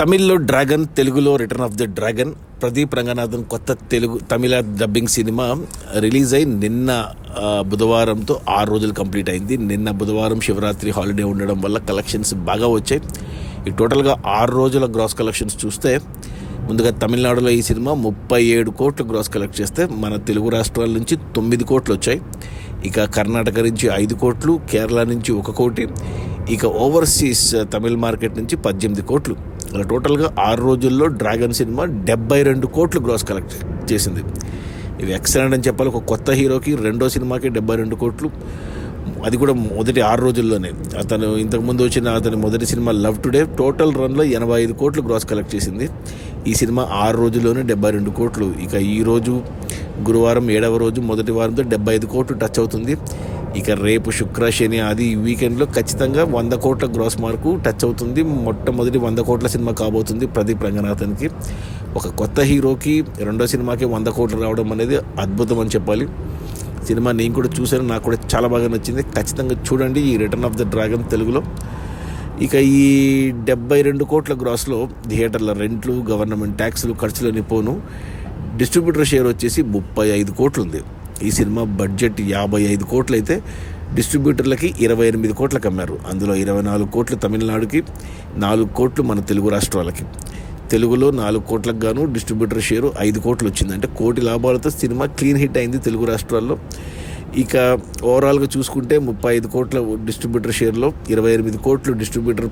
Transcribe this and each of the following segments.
తమిళ్లో డ్రాగన్, తెలుగులో return of the dragon. Pradeep Ranganathan కొత్త తమిళ డబ్బింగ్ సినిమా రిలీజ్ అయి నిన్న బుధవారంతో 6 రోజులు కంప్లీట్ అయింది. నిన్న బుధవారం శివరాత్రి హాలిడే ఉండడం వల్ల కలెక్షన్స్ బాగా వచ్చాయి. ఈ టోటల్గా 6 రోజుల గ్రాస్ కలెక్షన్స్ చూస్తే ముందుగా తమిళనాడులో ఈ సినిమా 37 కోట్లు గ్రాస్ కలెక్ట్ చేస్తే మన తెలుగు రాష్ట్రాల నుంచి 9 కోట్లు వచ్చాయి. ఇక కర్ణాటక నుంచి 5 కోట్లు, కేరళ నుంచి 1 కోటి, ఇక ఓవర్సీస్ తమిళ మార్కెట్ నుంచి 18 కోట్లు. అలా టోటల్గా 6 రోజుల్లో డ్రాగన్ సినిమా 72 కోట్లు గ్రాస్ కలెక్ట్ చేసింది. ఇవి ఎక్సలెంట్ అని చెప్పాలి. ఒక కొత్త హీరోకి రెండో సినిమాకి 72 కోట్లు, అది కూడా మొదటి 6 రోజుల్లోనే. అతను ఇంతకుముందు వచ్చిన అతని మొదటి సినిమా లవ్ టుడే టోటల్ రన్లో 85 కోట్లు గ్రాస్ కలెక్ట్ చేసింది. ఈ సినిమా 6 రోజుల్లోనే 72 కోట్లు. ఇక ఈరోజు గురువారం 7వ రోజు మొదటి వారంతో 75 కోట్లు టచ్ అవుతుంది. ఇక రేపు శుక్ర, శని, ఆది ఈ వీకెండ్లో ఖచ్చితంగా 100 కోట్ల గ్రాస్ మార్కు టచ్ అవుతుంది. మొట్టమొదటి 100 కోట్ల సినిమా కాబోతుంది ప్రదీప్ రంగనాథన్కి. ఒక కొత్త హీరోకి రెండో సినిమాకి 100 కోట్లు రావడం అనేది అద్భుతం అని చెప్పాలి. సినిమా నేను కూడా చూశాను, నాకు కూడా చాలా బాగా నచ్చింది. ఖచ్చితంగా చూడండి ఈ రిటర్న్ ఆఫ్ ద డ్రాగన్ తెలుగులో. ఇక ఈ 72 కోట్ల గ్రాస్లో థియేటర్ల రెంట్లు, గవర్నమెంట్ ట్యాక్సులు, ఖర్చులని పోను డిస్ట్రిబ్యూటర్ షేర్ వచ్చేసి 35 కోట్లు ఉంది. ఈ సినిమా బడ్జెట్ 55 కోట్లు అయితే డిస్ట్రిబ్యూటర్లకి 28 కోట్లకు అమ్మారు. అందులో 24 కోట్లు తమిళనాడుకి, 4 కోట్లు మన తెలుగు రాష్ట్రాలకి. తెలుగులో 4 కోట్లకు గాను డిస్ట్రిబ్యూటర్ షేరు 5 కోట్లు వచ్చింది. అంటే కోటి లాభాలతో సినిమా క్లీన్ హిట్ అయింది తెలుగు రాష్ట్రాల్లో. ఇక ఓవరాల్గా చూసుకుంటే 35 కోట్ల డిస్ట్రిబ్యూటర్ షేర్లో 28 కోట్లు డిస్ట్రిబ్యూటర్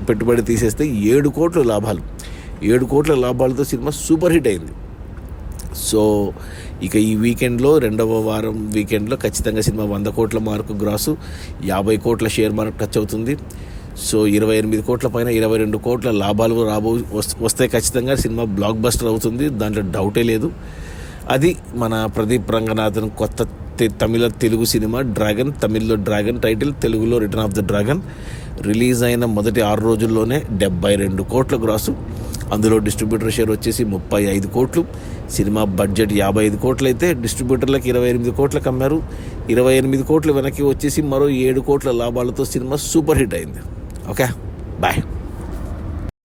పెట్టుబడి తీసేస్తే 7 కోట్ల లాభాలు. 7 కోట్ల లాభాలతో సినిమా సూపర్ హిట్ అయింది. సో ఇక ఈ వీకెండ్లో రెండవ వారం వీకెండ్లో ఖచ్చితంగా సినిమా 100 కోట్ల మార్కు గ్రాసు, 50 కోట్ల షేర్ మార్క్ టచ్ అవుతుంది. సో 28 కోట్ల పైన 22 కోట్ల లాభాలు వస్తే ఖచ్చితంగా సినిమా బ్లాక్ బస్టర్ అవుతుంది, దాంట్లో డౌటే లేదు. అది మన ప్రదీప్ రంగనాథన్ కొత్త తెలుగు సినిమా డ్రాగన్. తమిళ్లో డ్రాగన్ టైటిల్, తెలుగులో return of the dragon. Release అయిన మొదటి 6 రోజుల్లోనే 72 కోట్ల గ్రాసు. అందులో డిస్ట్రిబ్యూటర్ షేర్ వచ్చేసి 35 కోట్లు. సినిమా బడ్జెట్ 55 కోట్లు అయితే డిస్ట్రిబ్యూటర్లకు 28 కోట్లకు అమ్మారు. 28 కోట్లు వెనక్కి వచ్చేసి మరో 7 కోట్ల లాభాలతో సినిమా సూపర్ హిట్ అయింది. Okay, bye.